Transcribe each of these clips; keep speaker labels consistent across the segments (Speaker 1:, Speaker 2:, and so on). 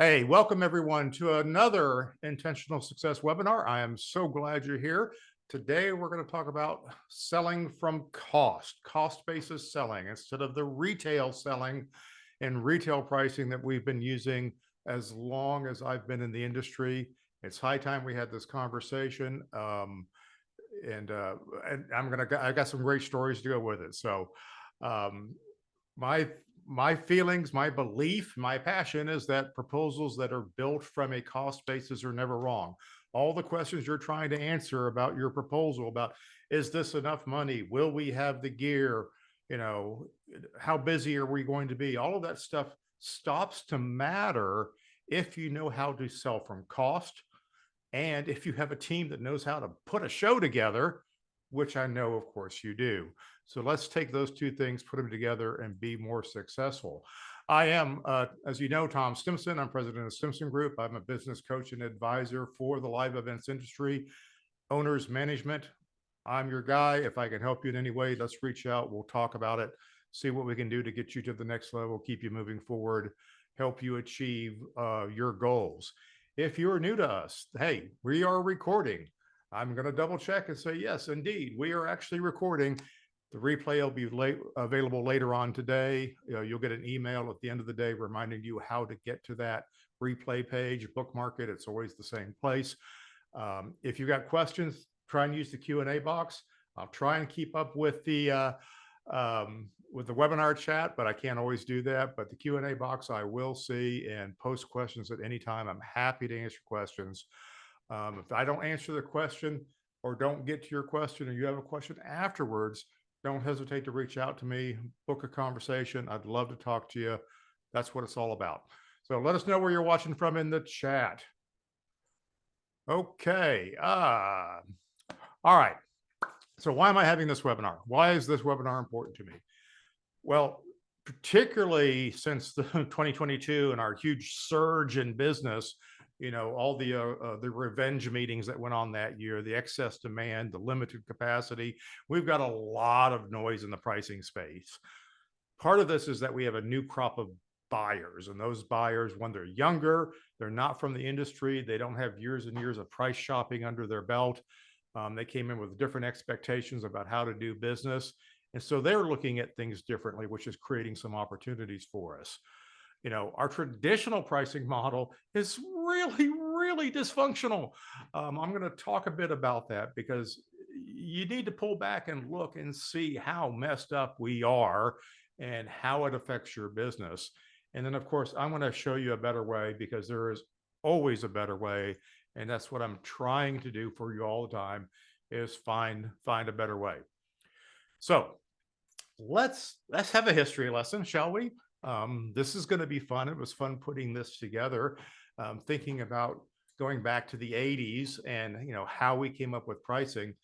Speaker 1: Hey, welcome everyone to another Intentional Success webinar. I am so glad you're here. Today, we're going to talk about selling from cost basis selling instead of the retail selling and retail pricing that we've been using as long as I've been in the industry. It's high time we had this conversation. And, uh, and I got some great stories to go with it. So, um, my my feelings, my belief, my passion is that proposals that are built from a cost basis are never wrong. All the questions you're trying to answer about your proposal, about is this enough money? Will we have the gear? You know, how busy are we going to be? All of that stuff stops to matter if you know how to sell from cost and if you have a team that knows how to put a show together, which I know, of course, you do. So let's take those two things, put them together, and be more successful. I am, as you know, Tom Stimson. I'm president of Stimson Group. I'm a business coach and advisor for the live events industry, owners management. I'm your guy. If I can help you in any way, let's reach out. We'll talk about it, see what we can do to get you to the next level, keep you moving forward, help you achieve your goals. If you're new to us, hey, we are recording. I'm going to double check and say, yes, indeed, we are actually recording. The replay will be available later on today. You'll get an email at the end of the day reminding you how to get to that replay page, bookmark it. It's always the same place. If you've got questions, try and use the Q&A box. I'll try and keep up with the webinar chat, but I can't always do that. But the Q&A box I will see and post questions at any time. I'm happy to answer questions. If I don't answer the question or don't get to your question or you have a question afterwards, don't hesitate to reach out to me, book a conversation. I'd love to talk to you. That's what it's all about. So let us know where you're watching from in the chat. Okay. All right. So why am I having this webinar? Why is this webinar important to me? Well, particularly since the 2022 and our huge surge in business, all the revenge meetings that went on that year, the excess demand, the limited capacity, we've got a lot of noise in the pricing space. Part of this is that we have a new crop of buyers, and those buyers, when they're younger, they're not from the industry, they don't have years and years of price shopping under their belt. They came in with different expectations about how to do business. And so they're looking at things differently, which is creating some opportunities for us. Our traditional pricing model is really dysfunctional. I'm going to talk a bit about that because you need to pull back and look and see how messed up we are and how it affects your business. And then, of course, I'm going to show you a better way because there is always a better way. And that's what I'm trying to do for you all the time is find a better way. So let's have a history lesson, shall we? This is going to be fun. It was fun putting this together, thinking about going back to the 80s and how we came up with pricing.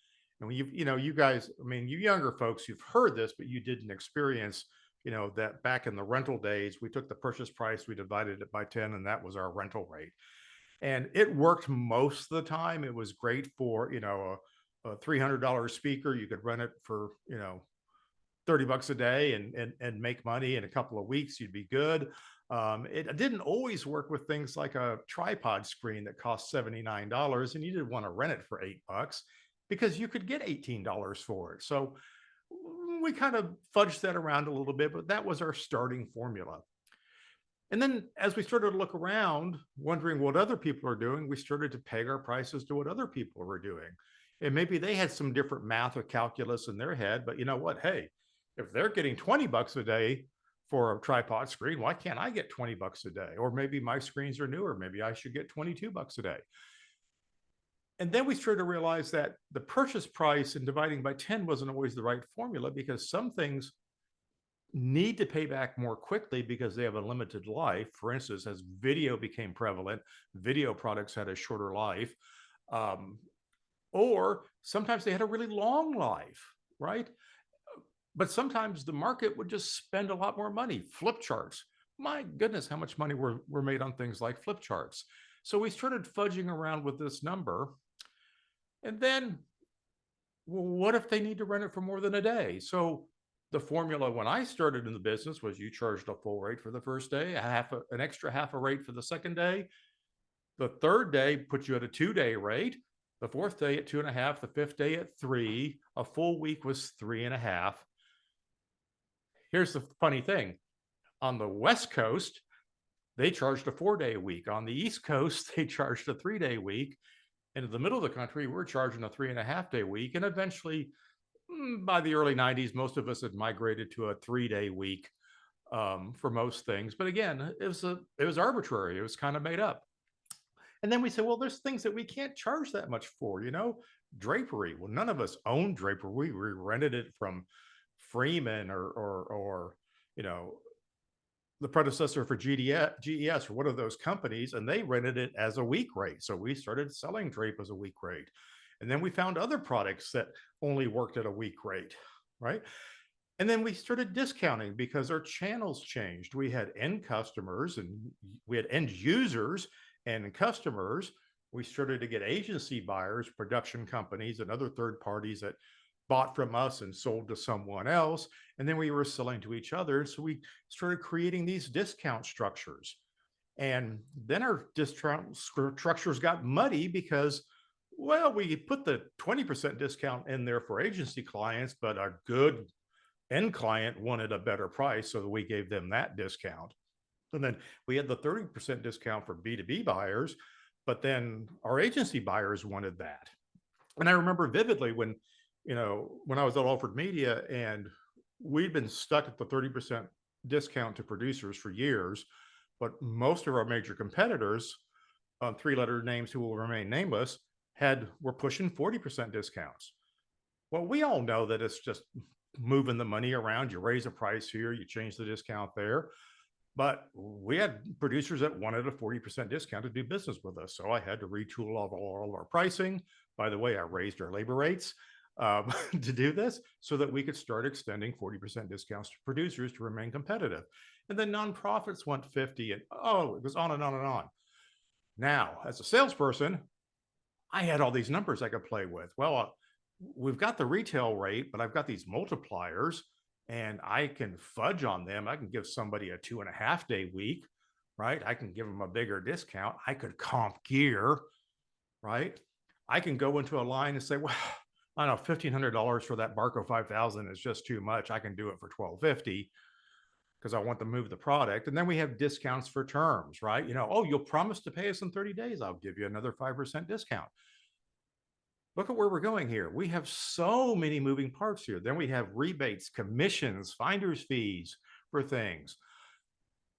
Speaker 1: And you guys, I mean, you younger folks, you've heard this, but you didn't experience, that back in the rental days, we took the purchase price, we divided it by 10, and that was our rental rate. And it worked most of the time. It was great for, a $300 speaker. You could rent it for, 30 bucks a day and make money in a couple of weeks. You'd be good. It didn't always work with things like a tripod screen that cost $79 and you didn't want to rent it for $8 because you could get $18 for it. So we kind of fudged that around a little bit, but that was our starting formula. And then as we started to look around, wondering what other people are doing, we started to peg our prices to what other people were doing. And maybe they had some different math or calculus in their head, but you know what? Hey, if they're getting 20 bucks a day for a tripod screen, why can't I get 20 bucks a day? Or maybe my screens are newer. Maybe I should get 22 bucks a day. And then we started to realize that the purchase price and dividing by 10 wasn't always the right formula because some things need to pay back more quickly because they have a limited life. For instance, as video became prevalent, video products had a shorter life. Or sometimes they had a really long life, right? But sometimes the market would just spend a lot more money. Flip charts. My goodness, how much money were made on things like flip charts. So we started fudging around with this number. And then, well, what if they need to rent it for more than a day? So The formula when I started in the business was you charged a full rate for the first day, an extra half a rate for the second day. The third day puts you at a 2-day rate. The fourth day at 2.5, the fifth day at 3. A full week was 3.5. Here's the funny thing. On the West Coast, they charged a 4-day week. On the East Coast, they charged a 3-day week. And in the middle of the country, we're charging a 3.5-day week. And eventually, by the early 90s, most of us had migrated to a 3-day week for most things. But again, it was arbitrary. It was kind of made up. And then we said, well, there's things that we can't charge that much for, drapery. Well, none of us own drapery. We rented it from Freeman or the predecessor for GES or one of those companies, and they rented it as a week rate. So we started selling drape as a week rate. And then we found other products that only worked at a week rate, right? And then we started discounting because our channels changed. We had end customers and we had end users and customers. We started to get agency buyers, production companies, and other third parties that bought from us and sold to someone else. And then we were selling to each other. So we started creating these discount structures. And then our discount structures got muddy because, well, we put the 20% discount in there for agency clients, but a good end client wanted a better price. So we gave them that discount. And then we had the 30% discount for B2B buyers, but then our agency buyers wanted that. And I remember vividly when I was at Alfred Media and we'd been stuck at the 30% discount to producers for years, but most of our major competitors, 3-letter names who will remain nameless, were pushing 40% discounts. Well, we all know that it's just moving the money around. You raise a price here, you change the discount there. But we had producers that wanted a 40% discount to do business with us. So I had to retool all of our pricing. By the way, I raised our labor rates to do this so that we could start extending 40% discounts to producers to remain competitive. And then nonprofits went 50 and it was on and on and on. Now, as a salesperson, I had all these numbers I could play with. Well, we've got the retail rate, but I've got these multipliers and I can fudge on them. I can give somebody a 2.5-day week, right? I can give them a bigger discount. I could comp gear, right? I can go into a line and say, well, I don't know, $1,500 for that Barco 5000 is just too much. I can do it for $1,250 because I want to move the product. And then we have discounts for terms, right? You'll promise to pay us in 30 days. I'll give you another 5% discount. Look at where we're going here. We have so many moving parts here. Then we have rebates, commissions, finder's fees for things.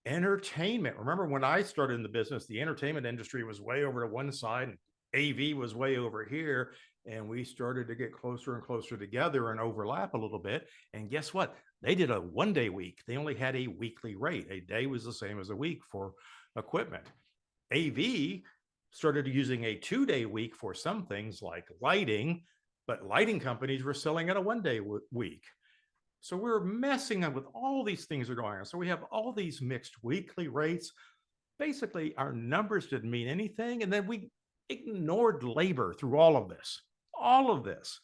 Speaker 1: Entertainment. Remember when I started in the business, the entertainment industry was way over to one side and AV was way over here. And we started to get closer and closer together and overlap a little bit. And guess what? They did a 1-day week. They only had a weekly rate. A day was the same as a week for equipment. AV started using a 2-day week for some things like lighting, but lighting companies were selling at a 1-day week. So we're messing up with all these things that are going on. So we have all these mixed weekly rates. Basically, our numbers didn't mean anything. And then we ignored labor through all of this. All of this.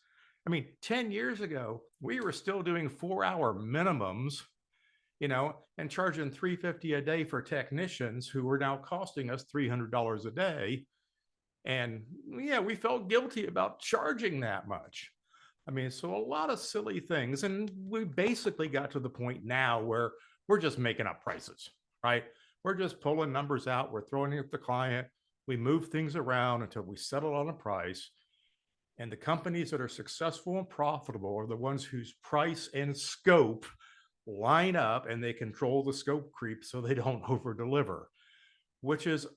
Speaker 1: I mean, 10 years ago, we were still doing 4-hour minimums, and charging $350 a day for technicians who were now costing us $300 a day. And yeah, we felt guilty about charging that much. I mean, so a lot of silly things. And we basically got to the point now where we're just making up prices, right? We're just pulling numbers out. We're throwing it at the client. We move things around until we settle on a price. And the companies that are successful and profitable are the ones whose price and scope line up and they control the scope creep so they don't over deliver, which is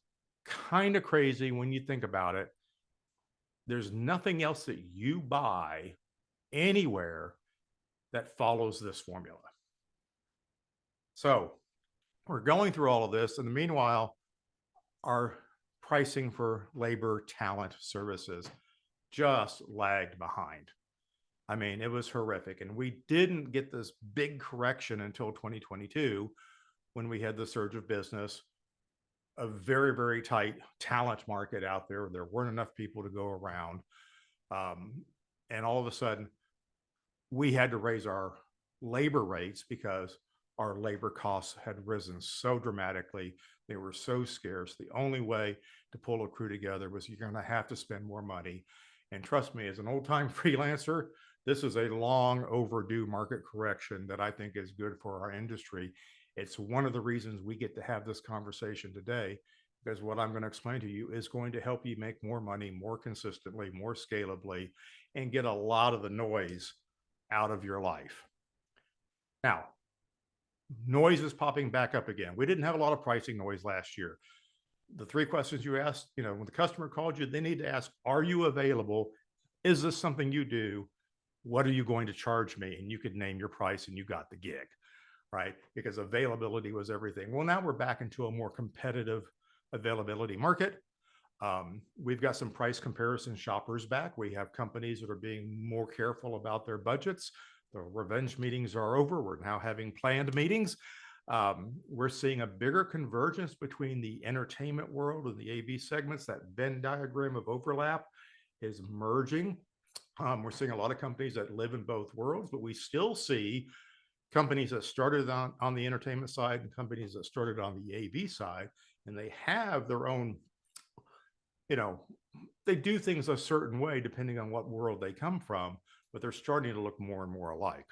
Speaker 1: kind of crazy when you think about it. There's nothing else that you buy anywhere that follows this formula. So we're going through all of this. And meanwhile, our pricing for labor, talent, services just lagged behind. I mean, it was horrific. And we didn't get this big correction until 2022 when we had the surge of business, a very, very tight talent market out there. There weren't enough people to go around. And all of a sudden, we had to raise our labor rates because our labor costs had risen so dramatically. They were so scarce. The only way to pull a crew together was you're going to have to spend more money. And trust me, as an old time freelancer, this is a long overdue market correction that I think is good for our industry. It's one of the reasons we get to have this conversation today, because what I'm going to explain to you is going to help you make more money more consistently, more scalably, and get a lot of the noise out of your life. Now, noise is popping back up again. We didn't have a lot of pricing noise last year. The three questions you asked, when the customer called you, they need to ask, are you available? Is this something you do? What are you going to charge me? And you could name your price and you got the gig, right? Because availability was everything. Well, now we're back into a more competitive availability market. We've got some price comparison shoppers back. We have companies that are being more careful about their budgets. The revenge meetings are over. We're now having planned meetings. We're seeing a bigger convergence between the entertainment world and the AV segments. That Venn diagram of overlap is merging. We're seeing a lot of companies that live in both worlds, but we still see companies that started on the entertainment side and companies that started on the AV side, and they have their own, they do things a certain way depending on what world they come from, but they're starting to look more and more alike.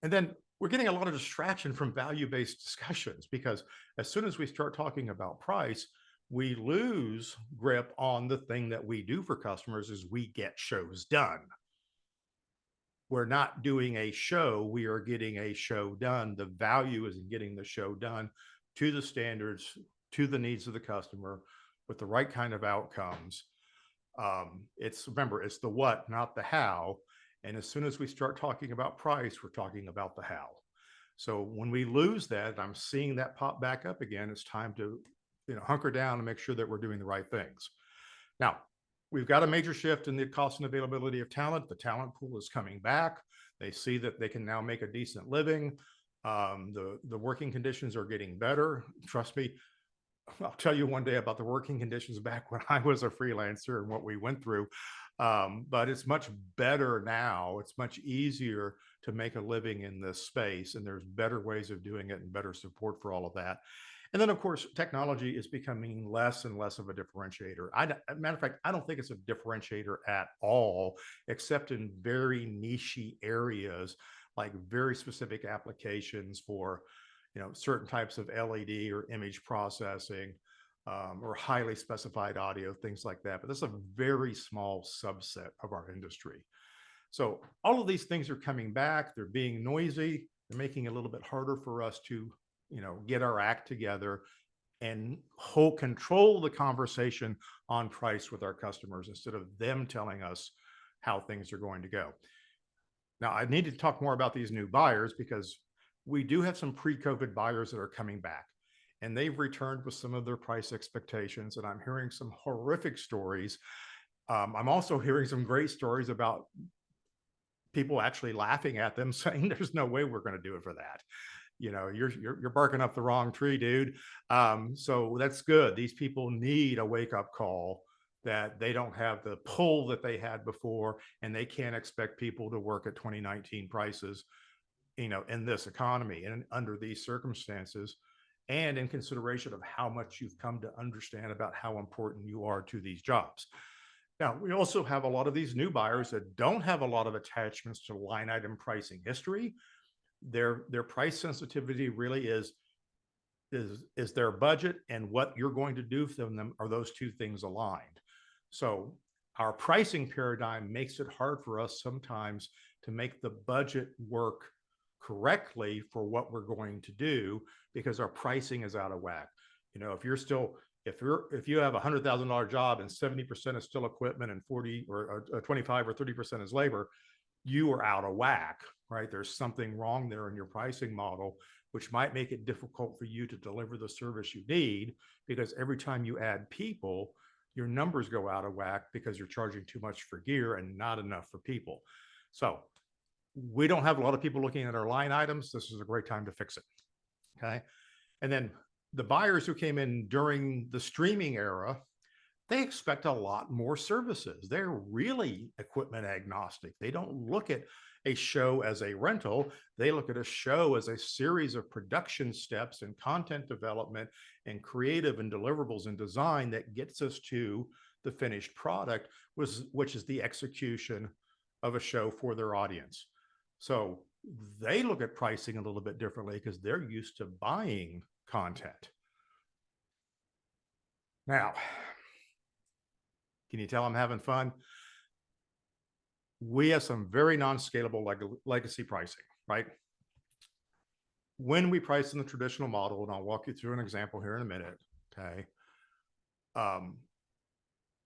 Speaker 1: And then we're getting a lot of distraction from value-based discussions, because as soon as we start talking about price, we lose grip on the thing that we do for customers is we get shows done. We're not doing a show, we are getting a show done. The value is in getting the show done to the standards, to the needs of the customer, with the right kind of outcomes. Remember, it's the what, not the how. And as soon as we start talking about price, we're talking about the how. So when we lose that, I'm seeing that pop back up again. It's time to, hunker down and make sure that we're doing the right things. Now, we've got a major shift in the cost and availability of talent. The talent pool is coming back. They see that they can now make a decent living. The working conditions are getting better. Trust me, I'll tell you one day about the working conditions back when I was a freelancer and what we went through. But it's much better now. It's much easier to make a living in this space, and there's better ways of doing it and better support for all of that. And then, of course, technology is becoming less and less of a differentiator. Matter of fact, I don't think it's a differentiator at all, except in very niche areas, like very specific applications for, certain types of LED or image processing, or highly specified audio, things like that. But that's a very small subset of our industry. So all of these things are coming back. They're being noisy. They're making it a little bit harder for us to, get our act together and control the conversation on price with our customers instead of them telling us how things are going to go. Now, I need to talk more about these new buyers, because we do have some pre-COVID buyers that are coming back, and they've returned with some of their price expectations. And I'm hearing some horrific stories. I'm also hearing some great stories about people actually laughing at them, saying, "There's no way we're going to do it for that. You're barking up the wrong tree, dude." So that's good. These people need a wake-up call that they don't have the pull that they had before, and they can't expect people to work at 2019 prices, in this economy and under these circumstances, and in consideration of how much you've come to understand about how important you are to these jobs. Now, we also have a lot of these new buyers that don't have a lot of attachments to line item pricing history. Their price sensitivity really is their budget and what you're going to do for them. Are those two things aligned? So our pricing paradigm makes it hard for us sometimes to make the budget work correctly for what we're going to do, because our pricing is out of whack. If you have $100,000 job and 70% is still equipment and 40 or 25 or 30% is labor, you are out of whack, right? There's something wrong there in your pricing model, which might make it difficult for you to deliver the service you need, because every time you add people, your numbers go out of whack because you're charging too much for gear and not enough for people. So we don't have a lot of people looking at our line items. This is a great time to fix it. Okay. And then the buyers who came in during the streaming era, they expect a lot more services. They're really equipment agnostic. They don't look at a show as a rental. They look at a show as a series of production steps and content development and creative and deliverables and design that gets us to the finished product, which is the execution of a show for their audience. So they look at pricing a little bit differently because they're used to buying content. Now, can you tell I'm having fun? We have some very non-scalable legacy pricing, right? When we price in the traditional model, and I'll walk you through an example here in a minute, okay?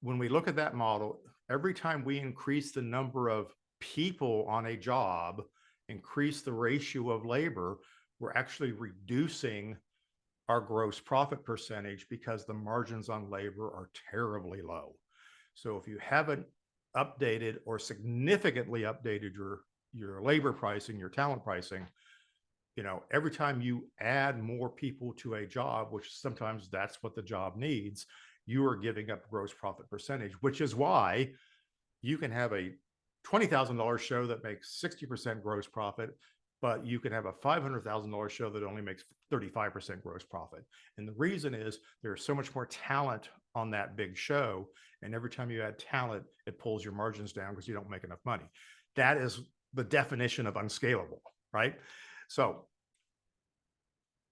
Speaker 1: When we look at that model, every time we increase the number of people on a job, increase the ratio of labor, we're actually reducing our gross profit percentage because the margins on labor are terribly low. So if you haven't updated or significantly updated your labor pricing, your talent pricing, you know, every time you add more people to a job, which sometimes that's what the job needs, you are giving up gross profit percentage, which is why you can have a $20,000 show that makes 60% gross profit, but you can have a $500,000 show that only makes 35% gross profit. And the reason is there's so much more talent on that big show. And every time you add talent, it pulls your margins down because you don't make enough money. That is the definition of unscalable, right? So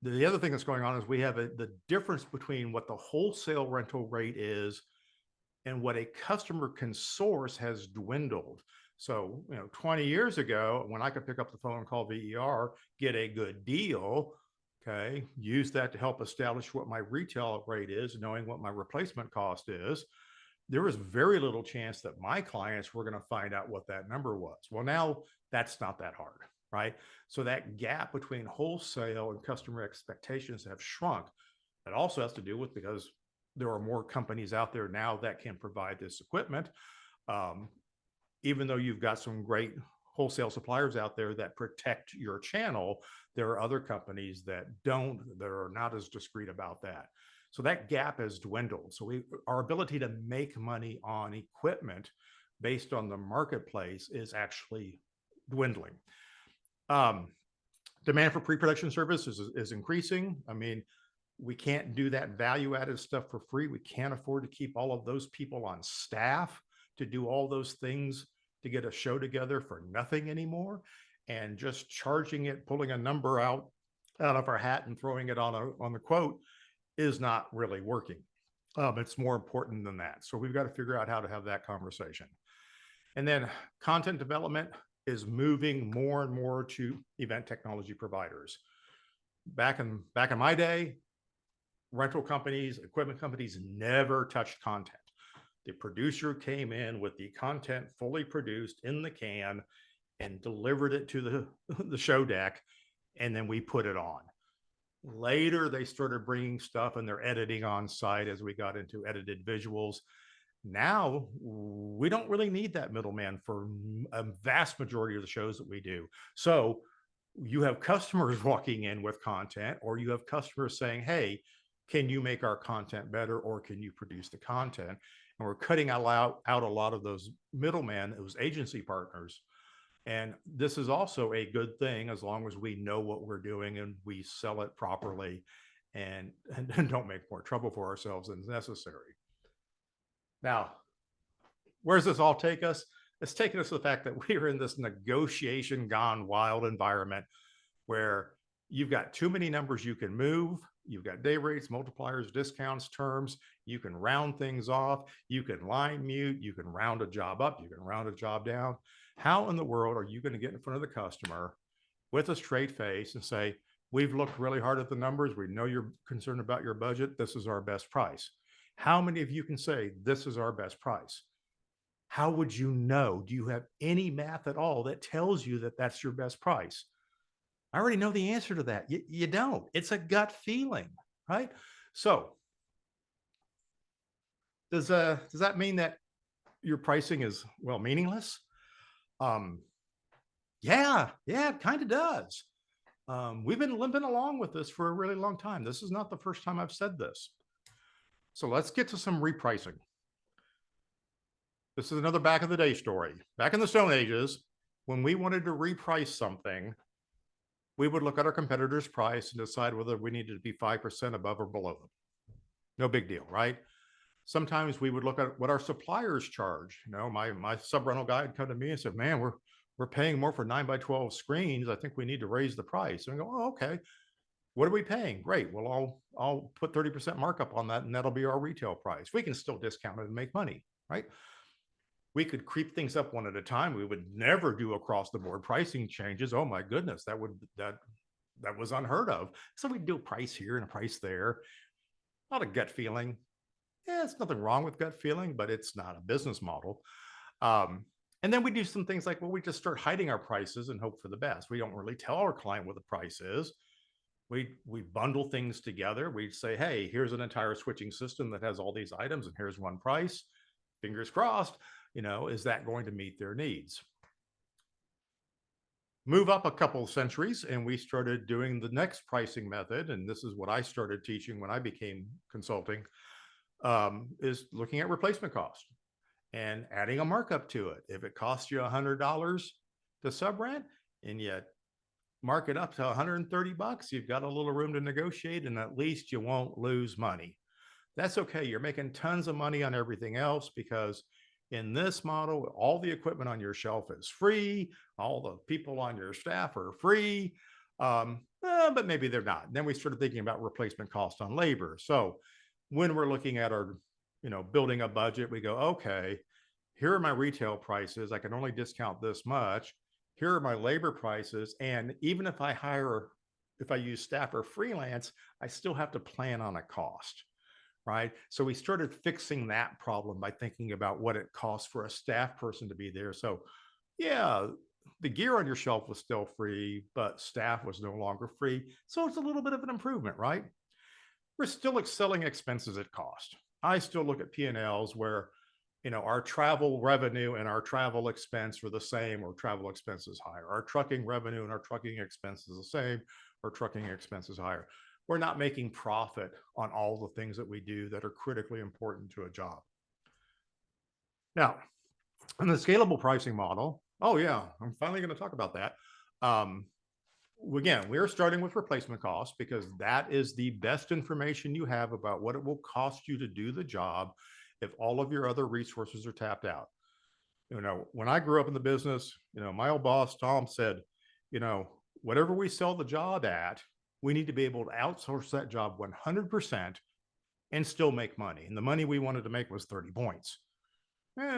Speaker 1: the other thing that's going on is we have the difference between what the wholesale rental rate is and what a customer can source has dwindled. So, you know, 20 years ago, when I could pick up the phone and call VER, get a good deal, okay, use that to help establish what my retail rate is, knowing what my replacement cost is, there was very little chance that my clients were going to find out what that number was. Well, now that's not that hard, right? So that gap between wholesale and customer expectations have shrunk. That also has to do with because there are more companies out there now that can provide this equipment. Even though you've got some great wholesale suppliers out there that protect your channel, there are other companies that don't, that are not as discreet about that. So that gap has dwindled. So our ability to make money on equipment based on the marketplace is actually dwindling. Demand for pre-production services is increasing. I mean, we can't do that value-added stuff for free. We can't afford to keep all of those people on staff to do all those things to get a show together for nothing anymore. And just charging it, pulling a number out of our hat and throwing it on the quote is not really working. It's more important than that. So we've got to figure out how to have that conversation. And then content development is moving more and more to event technology providers. Back in my day, rental companies, equipment companies never touched content. The producer came in with the content fully produced in the can and delivered it to the show deck, and then we put it on. Later, they started bringing stuff and they're editing on site as we got into edited visuals. Now, we don't really need that middleman for a vast majority of the shows that we do. So you have customers walking in with content, or you have customers saying, hey, can you make our content better, or can you produce the content? And we're cutting out a lot of those middlemen, those agency partners. And this is also a good thing as long as we know what we're doing and we sell it properly and don't make more trouble for ourselves than is necessary. Now, where's this all take us? It's taken us to the fact that we are in this negotiation gone wild environment where you've got too many numbers you can move. You've got day rates, multipliers, discounts, terms. You can round things off. You can line mute. You can round a job up. You can round a job down. How in the world are you going to get in front of the customer with a straight face and say, we've looked really hard at the numbers. We know you're concerned about your budget. This is our best price. How many of you can say this is our best price? How would you know? Do you have any math at all that tells you that that's your best price? I already know the answer to that. You don't. It's a gut feeling, right? So does that mean that your pricing is, well, meaningless? Yeah, it kind of does. We've been limping along with this for a really long time. This is not the first time I've said this. So let's get to some repricing. This is another back of the day story. Back in the Stone Ages, when we wanted to reprice something, we would look at our competitor's price and decide whether we needed to be 5% above or below them. No big deal, right? Sometimes we would look at what our suppliers charge. You know, my sub rental guy would come to me and said, "Man, we're paying more for 9x12 screens. I think we need to raise the price." And I go, "Oh, okay. What are we paying? Great. Well, I'll put 30% markup on that, and that'll be our retail price. We can still discount it and make money, right?" We could creep things up one at a time. We would never do across the board pricing changes. Oh my goodness, that was unheard of. So we'd do a price here and a price there. Not a gut feeling. Yeah, it's nothing wrong with gut feeling, but it's not a business model. And then we do some things like, well, we just start hiding our prices and hope for the best. We don't really tell our client what the price is. We bundle things together. We say, hey, here's an entire switching system that has all these items, and here's one price. Fingers crossed. You know, is that going to meet their needs? Move up a couple of centuries, and we started doing the next pricing method. And this is what I started teaching when I became consulting, is looking at replacement cost and adding a markup to it. If it costs you $100 to sub rent and yet mark it up to 130 bucks, you've got a little room to negotiate, and at least you won't lose money. That's okay. You're making tons of money on everything else, because in this model, all the equipment on your shelf is free. All the people on your staff are free, but maybe they're not. And then we started thinking about replacement cost on labor. So when we're looking at our, building a budget, we go, okay, here are my retail prices. I can only discount this much. Here are my labor prices. And even if I use staff or freelance, I still have to plan on a cost, right? So we started fixing that problem by thinking about what it costs for a staff person to be there. So yeah, the gear on your shelf was still free, but staff was no longer free. So it's a little bit of an improvement, right? We're still excelling expenses at cost. I still look at P&Ls where, our travel revenue and our travel expense are the same, or travel expense is higher. Our trucking revenue and our trucking expense is the same, or trucking expense is higher. We're not making profit on all the things that we do that are critically important to a job. Now, in the scalable pricing model, oh yeah, I'm finally going to talk about that. Again, we're starting with replacement costs because that is the best information you have about what it will cost you to do the job if all of your other resources are tapped out. When I grew up in the business, my old boss, Tom, said, whatever we sell the job at, we need to be able to outsource that job 100% and still make money. And the money we wanted to make was 30 points.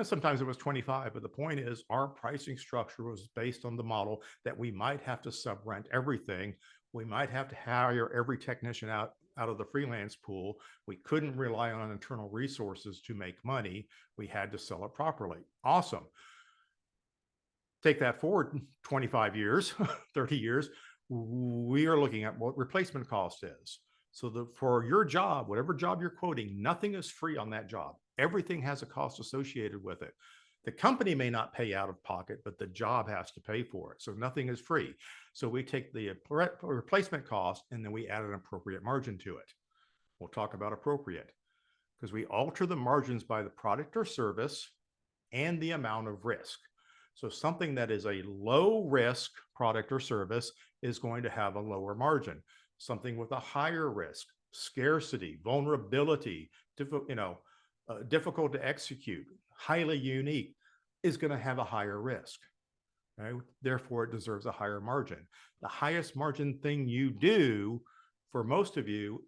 Speaker 1: Sometimes it was 25, but the point is our pricing structure was based on the model that we might have to sub-rent everything. We might have to hire every technician out of the freelance pool. We couldn't rely on internal resources to make money. We had to sell it properly. Awesome. Take that forward 25 years, 30 years, we are looking at what replacement cost is. So for your job, whatever job you're quoting, nothing is free on that job. Everything has a cost associated with it. The company may not pay out of pocket, but the job has to pay for it. So nothing is free. So we take the replacement cost and then we add an appropriate margin to it. We'll talk about appropriate because we alter the margins by the product or service and the amount of risk. So something that is a low risk product or service is going to have a lower margin. Something with a higher risk, scarcity, vulnerability, difficult to execute, highly unique, is going to have a higher risk. Right? Therefore, it deserves a higher margin. The highest margin thing you do for most of you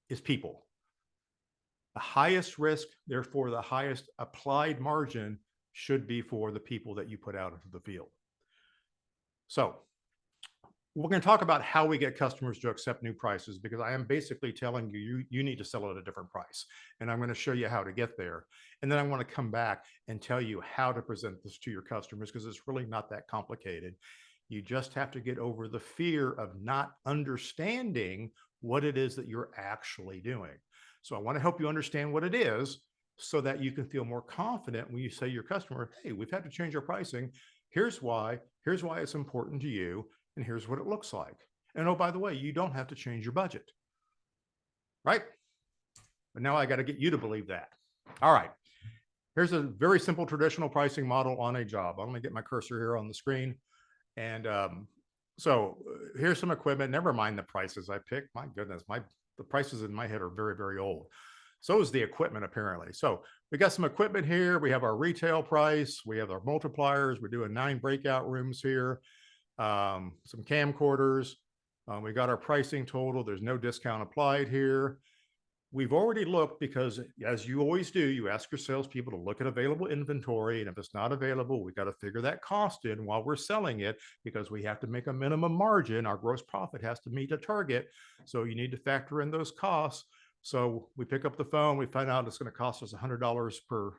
Speaker 1: is people. The highest risk, therefore, the highest applied margin should be for the people that you put out into the field. So we're going to talk about how we get customers to accept new prices, because I am basically telling you need to sell at a different price. And I'm going to show you how to get there. And then I want to come back and tell you how to present this to your customers, because it's really not that complicated. You just have to get over the fear of not understanding what it is that you're actually doing. So I want to help you understand what it is so that you can feel more confident when you say to your customer, hey, we've had to change our pricing. Here's why it's important to you. And here's what it looks like. And oh, by the way, you don't have to change your budget, right? But now I got to get you to believe that. All right. Here's a very simple traditional pricing model on a job. I'm going to get my cursor here on the screen. And so here's some equipment. Never mind the prices I picked. My goodness, the prices in my head are very, very old. So is the equipment, apparently. So we got some equipment here. We have our retail price. We have our multipliers. We're doing 9 breakout rooms here. Some camcorders. We got our pricing total. There's no discount applied here. We've already looked because, as you always do, you ask your salespeople to look at available inventory. And if it's not available, we got to figure that cost in while we're selling it, because we have to make a minimum margin. Our gross profit has to meet a target. So you need to factor in those costs. So we pick up the phone. We find out it's going to cost us $100 per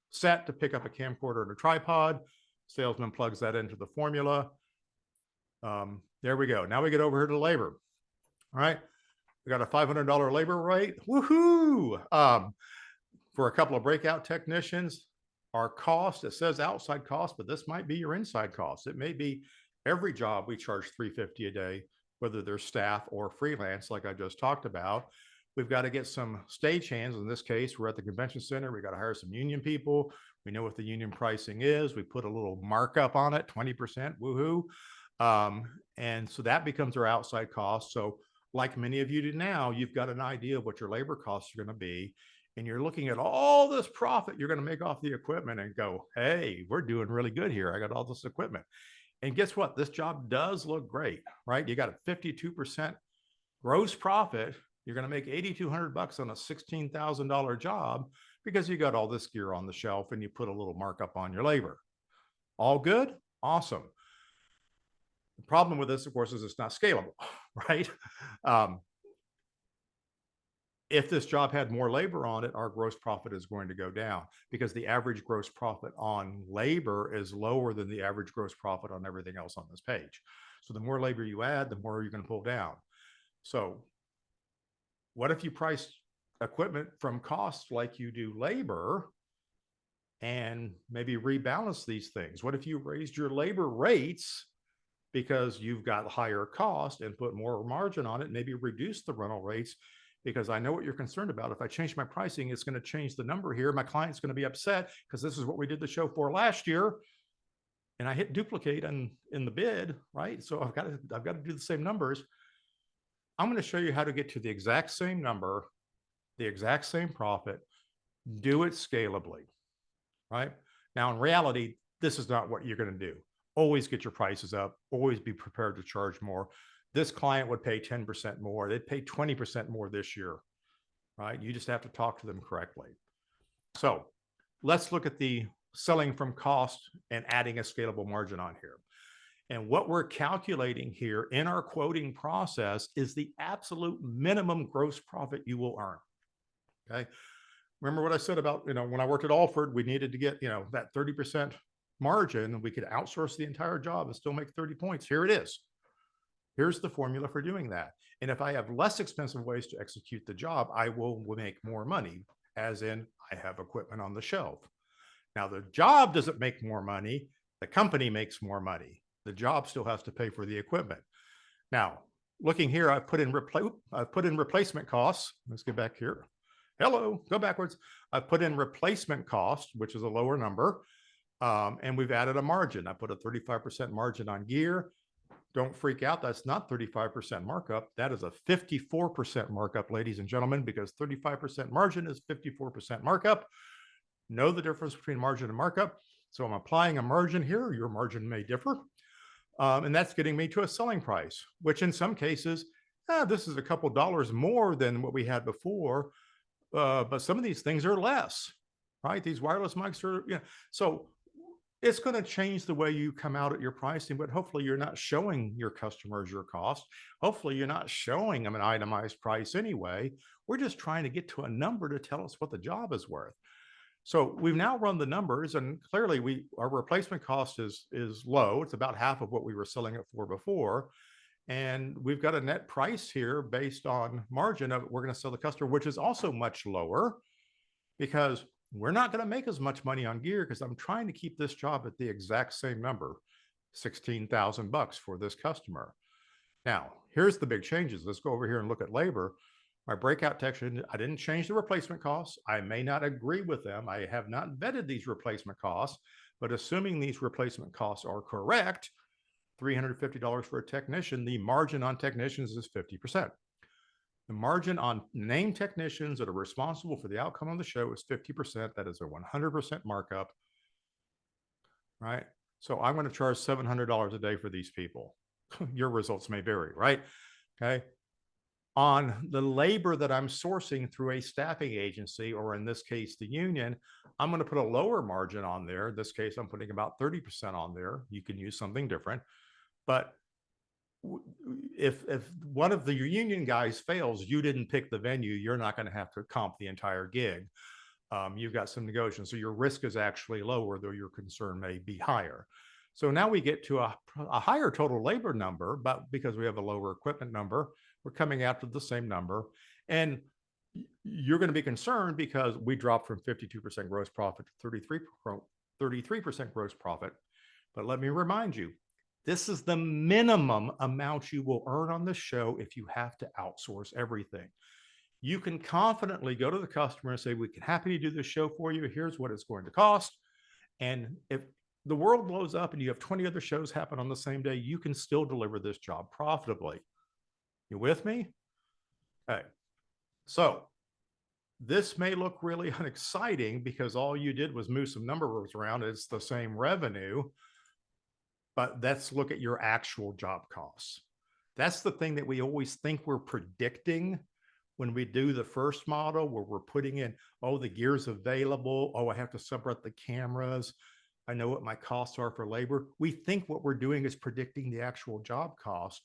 Speaker 1: set to pick up a camcorder and a tripod. Salesman plugs that into the formula. There we go. Now we get over here to labor. All right. We got a $500 labor rate. Woohoo! For a couple of breakout technicians, our cost, it says outside cost, but this might be your inside cost. It may be every job we charge $350 a day, whether they're staff or freelance, like I just talked about. We've got to get some stagehands. In this case, we're at the convention center. We got to hire some union people. We know what the union pricing is. We put a little markup on it, 20%, woohoo. And so that becomes our outside cost. So like many of you do now, you've got an idea of what your labor costs are going to be. And you're looking at all this profit you're going to make off the equipment and go, hey, we're doing really good here. I got all this equipment. And guess what? This job does look great, right? You got a 52% gross profit. You're going to make $8,200 on a $16,000 job because you got all this gear on the shelf and you put a little markup on your labor. All good? Awesome. The problem with this, of course, is it's not scalable, right? If this job had more labor on it, our gross profit is going to go down because the average gross profit on labor is lower than the average gross profit on everything else on this page. So the more labor you add, the more you're going to pull down. So what if you price equipment from cost like you do labor and maybe rebalance these things? What if you raised your labor rates because you've got higher cost and put more margin on it, maybe reduce the rental rates? Because I know what you're concerned about. If I change my pricing, it's going to change the number here. My client's going to be upset because this is what we did the show for last year. And I hit duplicate in the bid, right? So I've got to do the same numbers. I'm going to show you how to get to the exact same number, the exact same profit, do it scalably, right? Now, in reality, this is not what you're going to do. Always get your prices up, always be prepared to charge more. This client would pay 10% more. They'd pay 20% more this year, right? You just have to talk to them correctly. So let's look at the selling from cost and adding a scalable margin on here. And what we're calculating here in our quoting process is the absolute minimum gross profit you will earn. Okay. Remember what I said about, when I worked at Alford, we needed to get, that 30% margin. We could outsource the entire job and still make 30 points. Here it is. Here's the formula for doing that. And if I have less expensive ways to execute the job, I will make more money, as in I have equipment on the shelf. Now, the job doesn't make more money. The company makes more money. The job still has to pay for the equipment. Now, looking here, I've put in replacement costs. Let's get back here. Hello, go backwards. I've put in replacement cost, which is a lower number. And we've added a margin. I put a 35% margin on gear. Don't freak out. That's not 35% markup. That is a 54% markup, ladies and gentlemen, because 35% margin is 54% markup. Know the difference between margin and markup. So I'm applying a margin here. Your margin may differ. And that's getting me to a selling price, which in some cases, this is a couple dollars more than what we had before. But some of these things are less, right? These wireless mics are, so it's going to change the way you come out at your pricing, but hopefully you're not showing your customers your cost. Hopefully you're not showing them an itemized price anyway. We're just trying to get to a number to tell us what the job is worth. So we've now run the numbers, and clearly our replacement cost is low. It's about half of what we were selling it for before. And we've got a net price here based on margin of we're going to sell the customer, which is also much lower because we're not going to make as much money on gear because I'm trying to keep this job at the exact same number, $16,000 for this customer. Now, here's the big changes. Let's go over here and look at labor. My breakout technician, I didn't change the replacement costs. I may not agree with them. I have not vetted these replacement costs, but assuming these replacement costs are correct, $350 for a technician, the margin on technicians is 50%. The margin on named technicians that are responsible for the outcome of the show is 50%. That is a 100% markup, right? So I'm going to charge $700 a day for these people. Your results may vary, right? Okay. On the labor that I'm sourcing through a staffing agency, or in this case, the union, I'm going to put a lower margin on there. In this case, I'm putting about 30% on there. You can use something different. But if one of the union guys fails, you didn't pick the venue, you're not going to have to comp the entire gig. You've got some negotiation. So your risk is actually lower, though your concern may be higher. So now we get to a higher total labor number, but because we have a lower equipment number, we're coming out to the same number. And you're going to be concerned because we dropped from 52% gross profit to 33% gross profit. But let me remind you, this is the minimum amount you will earn on this show if you have to outsource everything. You can confidently go to the customer and say, we can happy to do this show for you. Here's what it's going to cost. And if the world blows up and you have 20 other shows happen on the same day, you can still deliver this job profitably. You with me? Okay. So this may look really unexciting because all you did was move some numbers around. It's the same revenue, but let's look at your actual job costs. That's the thing that we always think we're predicting when we do the first model, where we're putting in, oh, the gear's available. Oh, I have to separate the cameras. I know what my costs are for labor. We think what we're doing is predicting the actual job cost,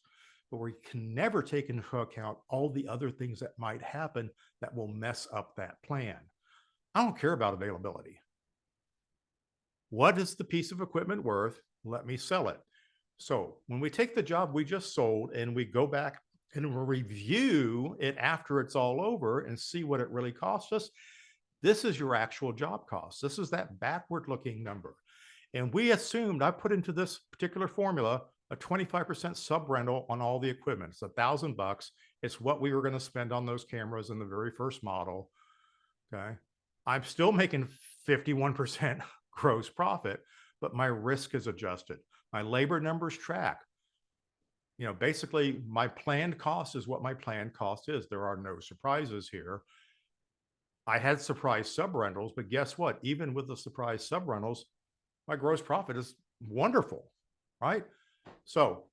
Speaker 1: but we can never take into account all the other things that might happen that will mess up that plan. I don't care about availability. What is the piece of equipment worth? Let me sell it. So when we take the job we just sold and we go back and we'll review it after it's all over and see what it really cost us, this is your actual job cost. This is that backward looking number. And we assumed, I put into this particular formula a 25% sub rental on all the equipment. It's $1,000. It's what we were going to spend on those cameras in the very first model. Okay. I'm still making 51% gross profit, but my risk is adjusted. My labor numbers track. You know, basically my planned cost is what my planned cost is. There are no surprises here. I had surprise sub rentals, but guess what? Even with the surprise sub rentals, my gross profit is wonderful, right? So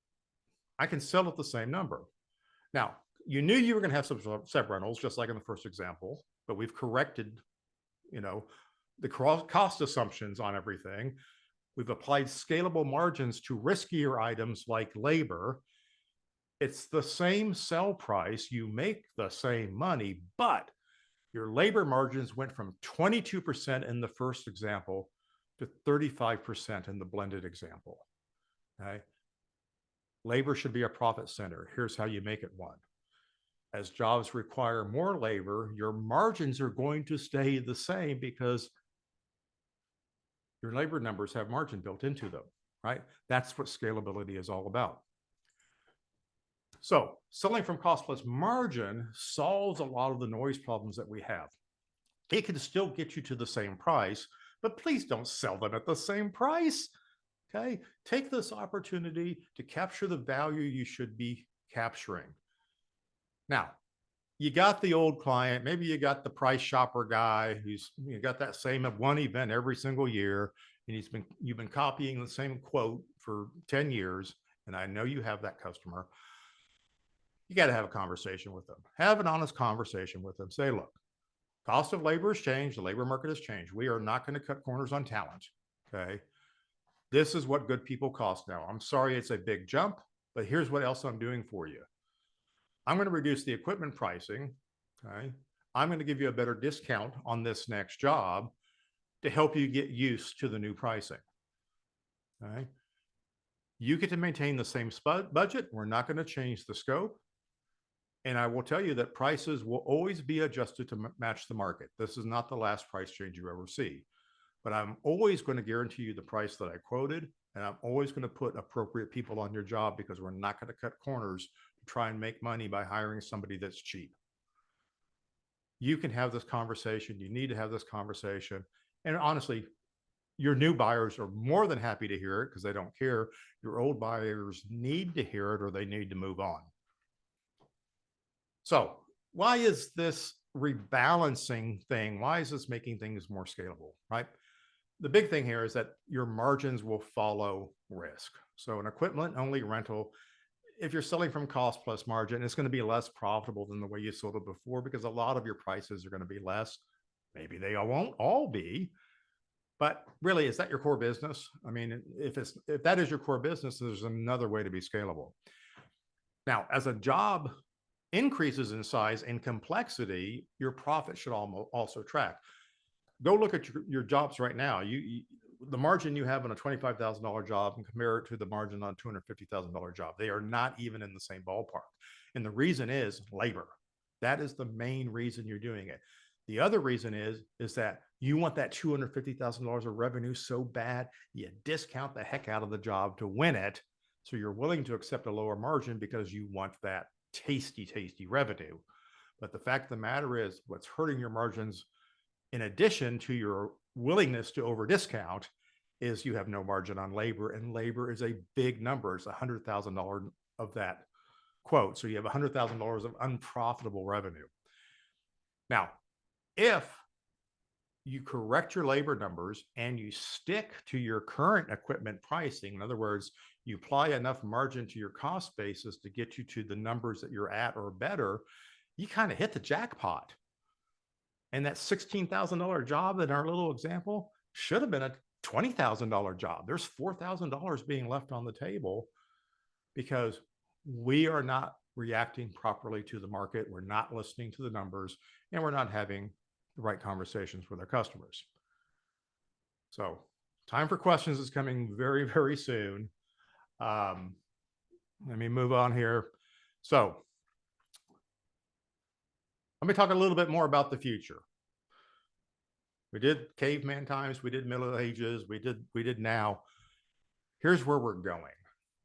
Speaker 1: I can sell at the same number. Now, you knew you were going to have some sub rentals, just like in the first example, but we've corrected, you know, the cost assumptions on everything. We've applied scalable margins to riskier items like labor. It's the same sell price. You make the same money, but your labor margins went from 22% in the first example to 35% in the blended example. Okay. Labor should be a profit center. Here's how you make it one. As jobs require more labor, your margins are going to stay the same because your labor numbers have margin built into them, right? That's what scalability is all about. So selling from cost plus margin solves a lot of the noise problems that we have. It can still get you to the same price, but please don't sell them at the same price. Okay. Take this opportunity to capture the value you should be capturing. Now, you got the old client, maybe you got the price shopper guy who's you got that same one event every single year, and you've been copying the same quote for 10 years, and I know you have that customer. You got to have a conversation with them. Have an honest conversation with them. Say, look, cost of labor has changed. The labor market has changed. We are not going to cut corners on talent. Okay. This is what good people cost now. I'm sorry it's a big jump, but here's what else I'm doing for you. I'm going to reduce the equipment pricing. Okay. I'm going to give you a better discount on this next job to help you get used to the new pricing. Okay. You get to maintain the same budget. We're not going to change the scope. And I will tell you that prices will always be adjusted to match the market. This is not the last price change you ever see, but I'm always going to guarantee you the price that I quoted. And I'm always going to put appropriate people on your job because we're not going to cut corners to try and make money by hiring somebody that's cheap. you can have this conversation. You need to have this conversation. And honestly, your new buyers are more than happy to hear it because they don't care. Your old buyers need to hear it or they need to move on. So why is this rebalancing thing? Why is this making things more scalable, right? The big thing here is that your margins will follow risk. So an equipment only rental, if you're selling from cost plus margin, it's going to be less profitable than the way you sold it before because a lot of your prices are going to be less. Maybe they won't all be, but really, is that your core business? I mean, if that is your core business, there's another way to be scalable. Now, as a job increases in size and complexity, your profit should also track. Go look at your jobs right now. The margin you have on a $25,000 job and compare it to the margin on a $250,000 job. They are not even in the same ballpark. And the reason is labor. That is the main reason you're doing it. The other reason is that you want that $250,000 of revenue so bad, you discount the heck out of the job to win it. So you're willing to accept a lower margin because you want that tasty, tasty revenue. But the fact of the matter is what's hurting your margins in addition to your willingness to over discount is you have no margin on labor, and labor is a big number. It's $100,000 of that quote. So you have $100,000 of unprofitable revenue. Now, if you correct your labor numbers and you stick to your current equipment pricing, in other words, you apply enough margin to your cost basis to get you to the numbers that you're at or better, you kind of hit the jackpot. And that $16,000 job in our little example should have been a $20,000 job. There's $4,000 being left on the table because we are not reacting properly to the market. We're not listening to the numbers, and we're not having the right conversations with our customers. So time for questions is coming very, very soon. Let me move on here. So let me talk a little bit more about the future. We did caveman times, we did Middle Ages, we did now. Here's where we're going.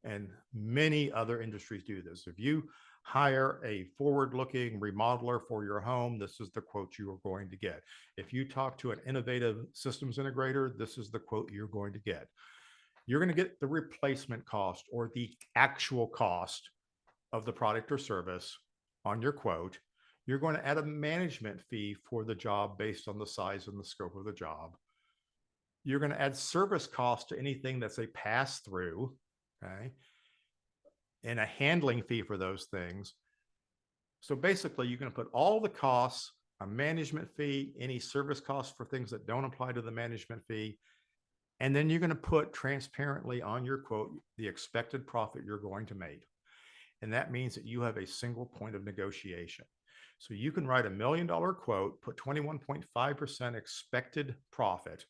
Speaker 1: And many other industries do this. If you hire a forward-looking remodeler for your home, this is the quote you are going to get. If you talk to an innovative systems integrator, this is the quote you're going to get. You're going to get the replacement cost or the actual cost of the product or service on your quote. You're going to add a management fee for the job based on the size and the scope of the job. You're going to add service cost to anything that's a pass-through, okay, and a handling fee for those things. So basically, you're going to put all the costs, a management fee, any service costs for things that don't apply to the management fee, and then you're going to put transparently on your quote the expected profit you're going to make. And that means that you have a single point of negotiation. So you can write $1 million quote, put 21.5% expected profit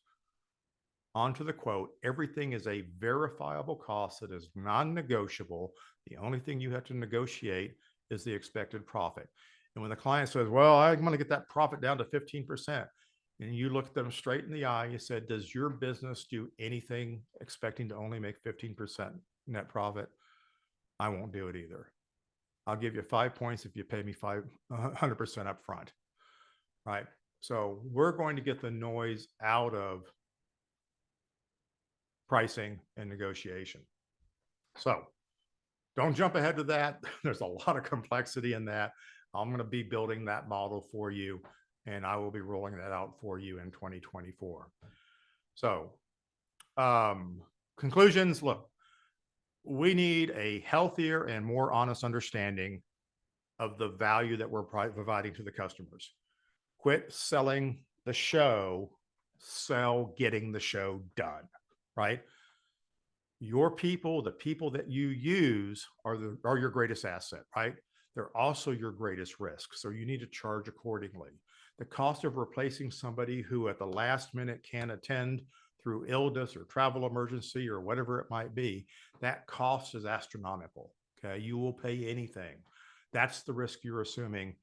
Speaker 1: onto the quote. Everything is a verifiable cost that is non-negotiable. The only thing you have to negotiate is the expected profit. And when the client says, well, I'm going to get that profit down to 15%, and you look at them straight in the eye, you said, does your business do anything expecting to only make 15% net profit? I won't do it either. I'll give you 5 points if you pay me 100% up front, right? So we're going to get the noise out of pricing and negotiation. So don't jump ahead to that. There's a lot of complexity in that. I'm going to be building that model for you, and I will be rolling that out for you in 2024. So conclusions, look, we need a healthier and more honest understanding of the value that we're providing to the customers. Quit selling the show, sell getting the show done, right? Your people, the people that you use are your greatest asset, right? They're also your greatest risk. So you need to charge accordingly. The cost of replacing somebody who at the last minute can't attend through illness or travel emergency or whatever it might be, that cost is astronomical. Okay. You will pay anything. That's the risk you're assuming,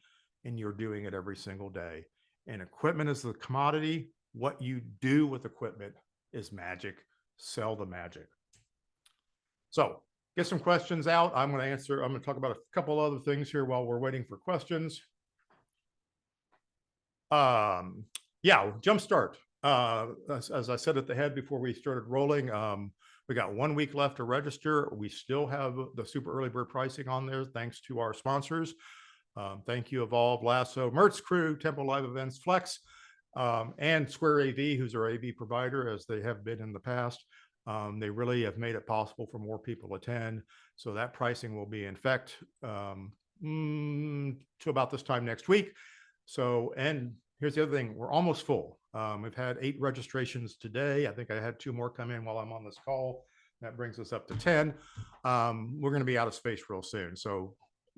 Speaker 1: and you're doing it every single day. And equipment is the commodity. What you do with equipment is magic. Sell the magic. So get some questions out. I'm going to talk about a couple other things here while we're waiting for questions. Yeah, Jumpstart. As I said at the head before we started rolling, we got 1 week left to register. We still have the super early bird pricing on there, thanks to our sponsors. Thank you, Evolve, Lasso, Mertz Crew, Tempo Live Events, Flex, and Square AV, who's our AV provider, as they have been in the past. They really have made it possible for more people to attend. So that pricing will be in effect to about this time next week. So, and here's the other thing, we're almost full. We've had 8 registrations today. I think I had 2 more come in while I'm on this call. That brings us up to 10. We're going to be out of space real soon. So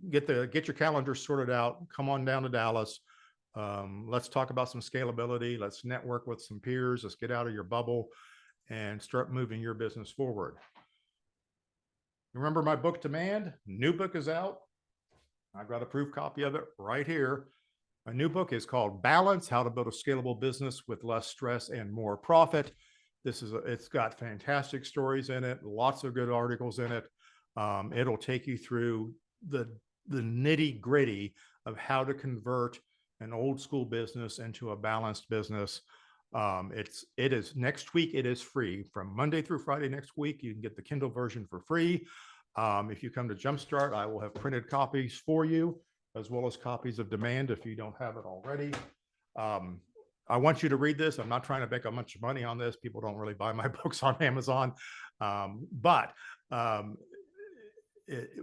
Speaker 1: get your calendar sorted out. Come on down to Dallas. Let's talk about some scalability. Let's network with some peers. Let's get out of your bubble and start moving your business forward. Remember my book, Demand? New book is out. I've got a proof copy of it right here. My new book is called Balance: How to Build a Scalable Business with Less Stress and More Profit. It's got fantastic stories in it, lots of good articles in it. It'll take you through the nitty gritty of how to convert an old school business into a balanced business. It is next week. It is free from Monday through Friday next week. You can get the Kindle version for free. If you come to Jumpstart, I will have printed copies for you, as well as copies of Demand if you don't have it already. I want you to read this. I'm not trying to make a bunch of money on this. People don't really buy my books on Amazon.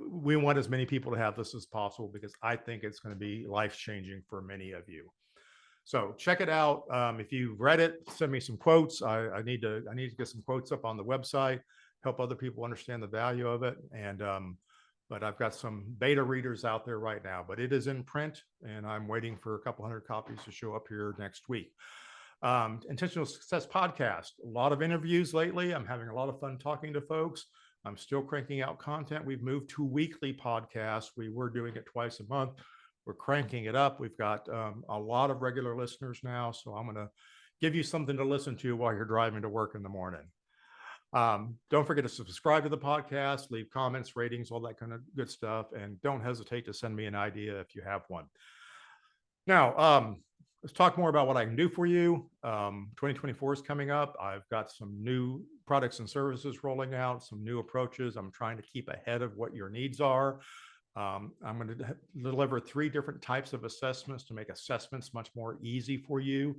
Speaker 1: We want as many people to have this as possible because I think it's going to be life-changing for many of you. So check it out. If you've read it, send me some quotes. I need to get some quotes up on the website, help other people understand the value of it. And but I've got some beta readers out there right now, but it is in print and I'm waiting for a couple hundred copies to show up here next week. Intentional Success Podcast, a lot of interviews lately. I'm having a lot of fun talking to folks. I'm still cranking out content. We've moved to weekly podcasts. We were doing it twice a month. We're cranking it up. We've got a lot of regular listeners now. So I'm going to give you something to listen to while you're driving to work in the morning. Don't forget to subscribe to the podcast, leave comments, ratings, all that kind of good stuff. And don't hesitate to send me an idea if you have one. Now, let's talk more about what I can do for you. 2024 is coming up. I've got some new products and services rolling out, some new approaches. I'm trying to keep ahead of what your needs are. I'm going to deliver 3 different types of assessments to make assessments much more easy for you,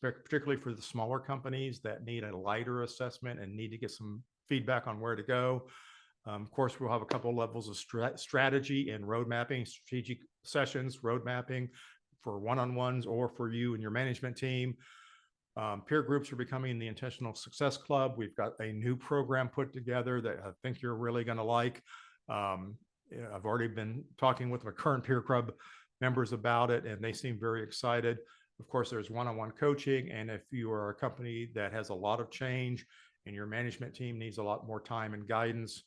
Speaker 1: particularly for the smaller companies that need a lighter assessment and need to get some feedback on where to go. Of course, we'll have a couple of levels of strategy and road mapping, strategic sessions, road mapping for one-on-ones or for you and your management team. Peer groups are becoming the Intentional Success Club. We've got a new program put together that I think you're really going to like. I've already been talking with my current peer club members about it, and they seem very excited. Of course, there's one-on-one coaching. And if you are a company that has a lot of change and your management team needs a lot more time and guidance,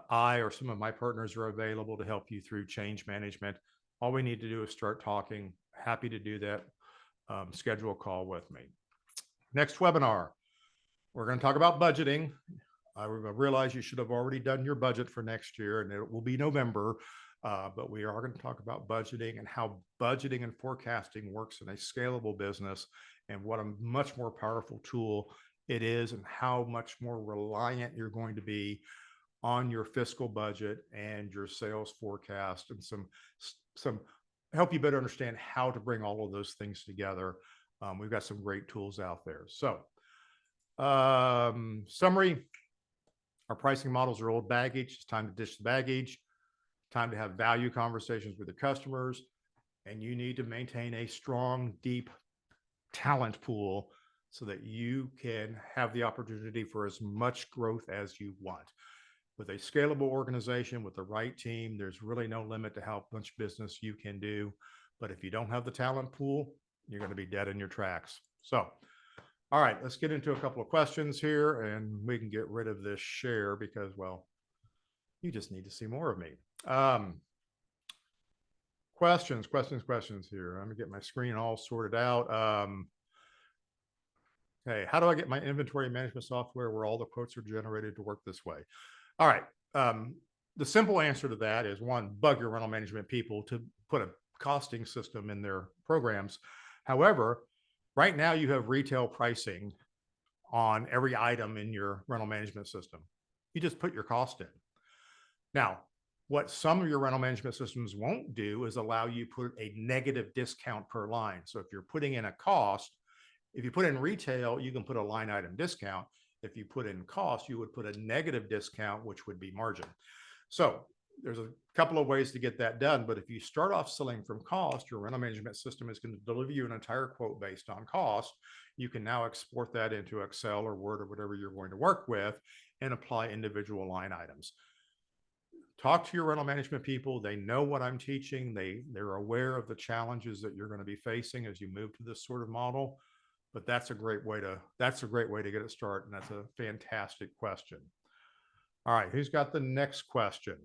Speaker 1: I or some of my partners are available to help you through change management. All we need to do is start talking. Happy to do that. Schedule a call with me. Next webinar, we're going to talk about budgeting. I realize you should have already done your budget for next year, and it will be November. But we are going to talk about budgeting and how budgeting and forecasting works in a scalable business, and what a much more powerful tool it is, and how much more reliant you're going to be on your fiscal budget and your sales forecast, and some help you better understand how to bring all of those things together. We've got some great tools out there. So summary, our pricing models are old baggage. It's time to ditch the baggage. Time to have value conversations with the customers, and you need to maintain a strong, deep talent pool so that you can have the opportunity for as much growth as you want. With a scalable organization, with the right team, there's really no limit to how much business you can do. But if you don't have the talent pool, you're going to be dead in your tracks. So, all right, let's get into a couple of questions here, and we can get rid of this share because, well, you just need to see more of me. Questions here. Let me get my screen all sorted out. Okay, how do I get my inventory management software where all the quotes are generated to work this way? All right. The simple answer to that is, one, bug your rental management people to put a costing system in their programs. However, right now you have retail pricing on every item in your rental management system. You just put your cost in. Now, what some of your rental management systems won't do is allow you to put a negative discount per line. So if you're putting in a cost, if you put in retail, you can put a line item discount. If you put in cost, you would put a negative discount, which would be margin. So there's a couple of ways to get that done. But if you start off selling from cost, your rental management system is going to deliver you an entire quote based on cost. You can now export that into Excel or Word or whatever you're going to work with and apply individual line items. Talk to your rental management people. They know what I'm teaching. They're aware of the challenges that you're going to be facing as you move to this sort of model. But that's a great way to get it started. And that's a fantastic question. All right, who's got the next question?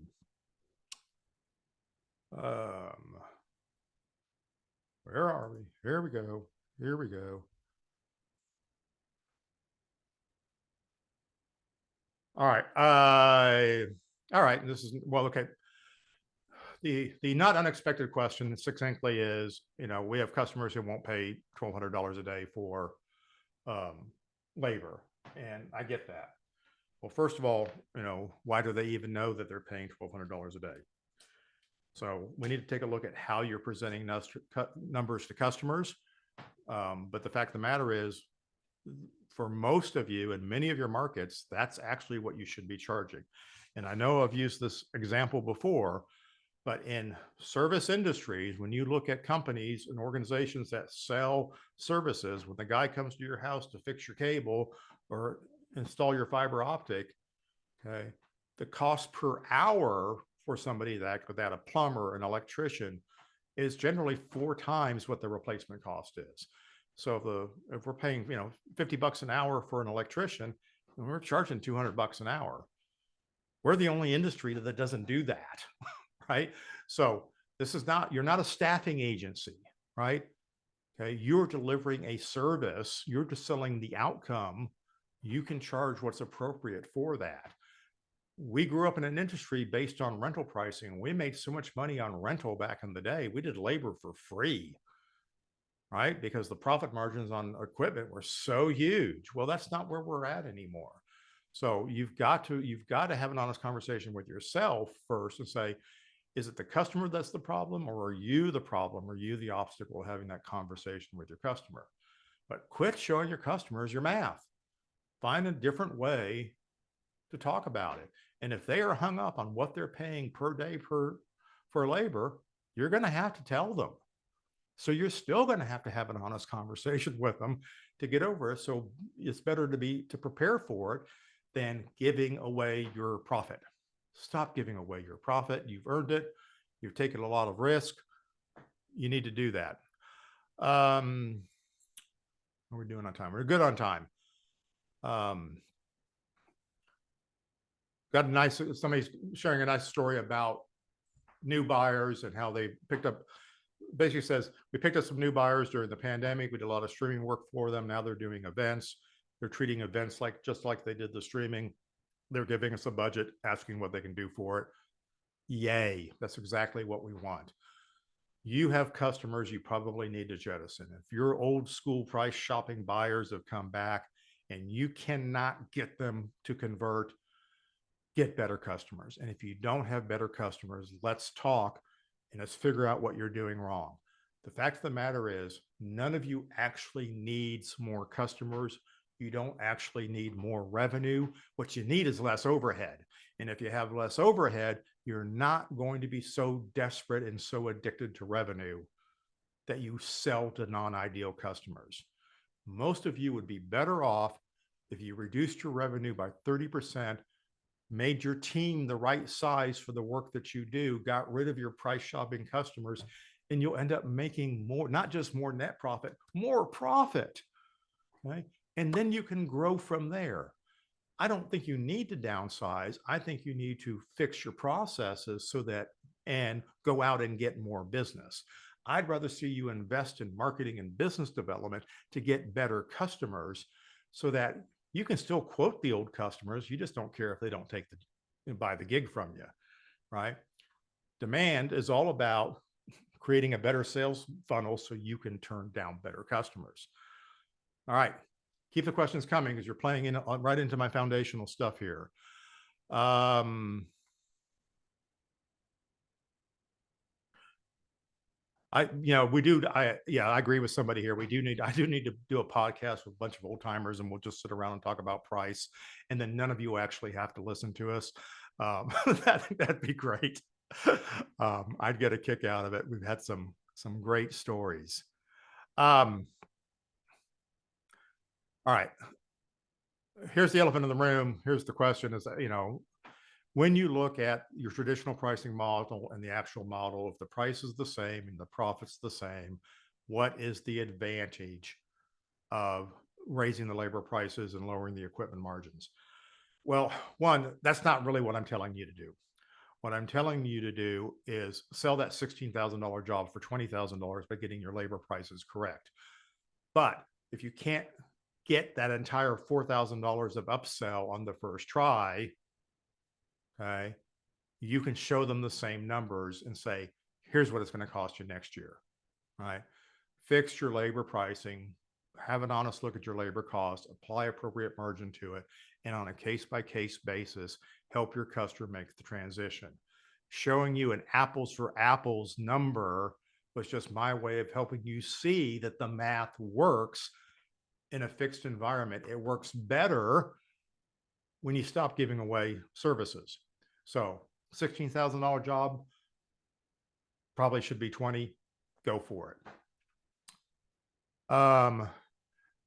Speaker 1: Where are we? Here we go. Here we go. All right. All right. This is, well, okay. The not unexpected question succinctly is, we have customers who won't pay $1,200 a day for labor. And I get that. Well, first of all, why do they even know that they're paying $1,200 a day? So we need to take a look at how you're presenting numbers to customers. But the fact of the matter is, for most of you in many of your markets, that's actually what you should be charging. And I know I've used this example before, but in service industries, when you look at companies and organizations that sell services, when the guy comes to your house to fix your cable or install your fiber optic, okay, the cost per hour for somebody that a plumber, an electrician, is generally 4 times what the replacement cost is. So if we're paying, $50 an hour for an electrician, and we're charging $200 an hour, we're the only industry that doesn't do that, right? So you're not a staffing agency, right? Okay, you're delivering a service, you're just selling the outcome. You can charge what's appropriate for that. We grew up in an industry based on rental pricing. We made so much money on rental back in the day. We did labor for free, right? Because the profit margins on equipment were so huge. Well, that's not where we're at anymore. So you've got to have an honest conversation with yourself first and say, is it the customer that's the problem, or are you the problem? Are you the obstacle having that conversation with your customer? But quit showing your customers your math. Find a different way to talk about it. And if they are hung up on what they're paying per day for labor, you're going to have to tell them. So you're still going to have an honest conversation with them to get over it. So it's better to prepare for it than giving away your profit. Stop giving away your profit. You've earned it. You've taken a lot of risk. You need to do that. How are we doing on time? We're good on time. Somebody's sharing a nice story about new buyers and how they basically says, we picked up some new buyers during the pandemic. We did a lot of streaming work for them. Now they're doing events. They're treating events just like they did the streaming. They're giving us a budget, asking what they can do for it. Yay, that's exactly what we want. You have customers you probably need to jettison. If your old school price shopping buyers have come back and you cannot get them to convert, get better customers. And if you don't have better customers, let's talk and let's figure out what you're doing wrong. The fact of the matter is, none of you actually needs more customers. You don't actually need more revenue. What you need is less overhead. And if you have less overhead, you're not going to be so desperate and so addicted to revenue that you sell to non-ideal customers. Most of you would be better off if you reduced your revenue by 30%, made your team the right size for the work that you do, got rid of your price shopping customers, and you'll end up making more, not just more net profit, more profit. Okay? And then you can grow from there. I don't think you need to downsize. I think you need to fix your processes and go out and get more business. I'd rather see you invest in marketing and business development to get better customers so that you can still quote the old customers. You just don't care if they don't buy the gig from you, right? Demand is all about creating a better sales funnel so you can turn down better customers. All right. Keep the questions coming because you're playing in right into my foundational stuff here. I agree with somebody here. I do need to do a podcast with a bunch of old timers, and we'll just sit around and talk about price, and then none of you actually have to listen to us. That'd be great. I'd get a kick out of it. We've had some great stories. All right. Here's the elephant in the room. Here's the question: is when you look at your traditional pricing model and the actual model, if the price is the same and the profit's the same, what is the advantage of raising the labor prices and lowering the equipment margins? Well, one, that's not really what I'm telling you to do. What I'm telling you to do is sell that $16,000 job for $20,000 by getting your labor prices correct. But if you can't get that entire $4,000 of upsell on the first try, okay, you can show them the same numbers and say, here's what it's going to cost you next year, right? Fix your labor pricing, have an honest look at your labor cost, apply appropriate margin to it, and on a case-by-case basis, help your customer make the transition. Showing you an apples for apples number was just my way of helping you see that the math works in a fixed environment. It works better when you stop giving away services. So $16,000 job probably should be 20. Go for it.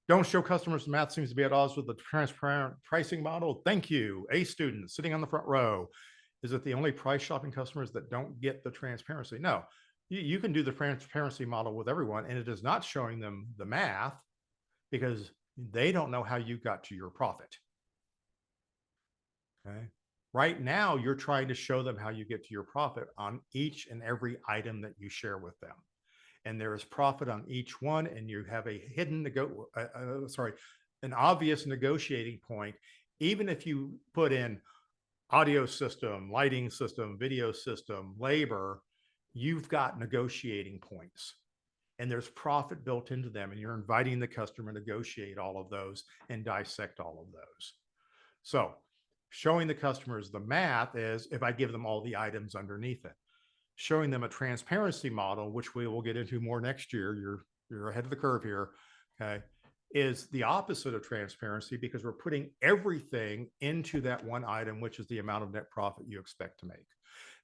Speaker 1: Don't show customers the math seems to be at odds with the transparent pricing model. Thank you. A student sitting on the front row. Is it the only price shopping customers that don't get the transparency? No, you can do the transparency model with everyone, and it is not showing them the math because they don't know how you got to your profit. Okay. Right now, you're trying to show them how you get to your profit on each and every item that you share with them. And there is profit on each one, and you have a hidden an obvious negotiating point. Even if you put in audio system, lighting system, video system, labor, you've got negotiating points. And there's profit built into them, and you're inviting the customer to negotiate all of those and dissect all of those. So showing the customers the math is if I give them all the items underneath it. Showing them a transparency model, which we will get into more next year, you're ahead of the curve here, okay, is the opposite of transparency because we're putting everything into that one item, which is the amount of net profit you expect to make.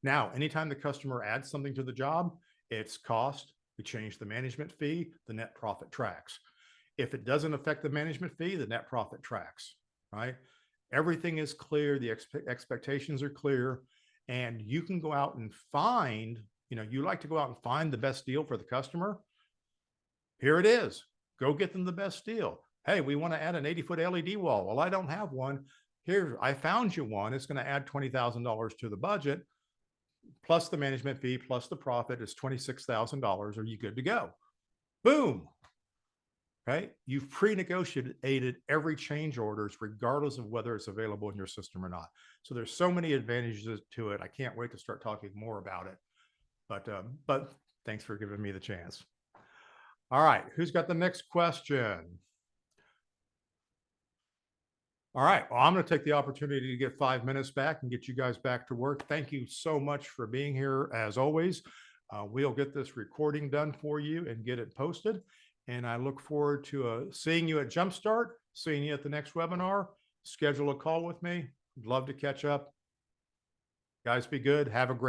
Speaker 1: Now, anytime the customer adds something to the job, it's cost, we change the management fee, the net profit tracks. If it doesn't affect the management fee, the net profit tracks, right? Everything is clear, the expectations are clear, and you can go out and find, you like to go out and find the best deal for the customer. Here it is. Go get them the best deal. Hey, we want to add an 80-foot LED wall. Well, I don't have one. Here, I found you one. It's going to add $20,000 to the budget, plus the management fee, plus the profit is $26,000. Are you good to go? Boom. Okay. You've pre-negotiated every change orders, regardless of whether it's available in your system or not. So there's so many advantages to it. I can't wait to start talking more about it. But thanks for giving me the chance. All right. Who's got the next question? All right. Well, I'm going to take the opportunity to get 5 minutes back and get you guys back to work. Thank you so much for being here. As always, we'll get this recording done for you and get it posted. And I look forward to seeing you at Jumpstart, seeing you at the next webinar. Schedule a call with me. I'd love to catch up. Guys, be good. Have a great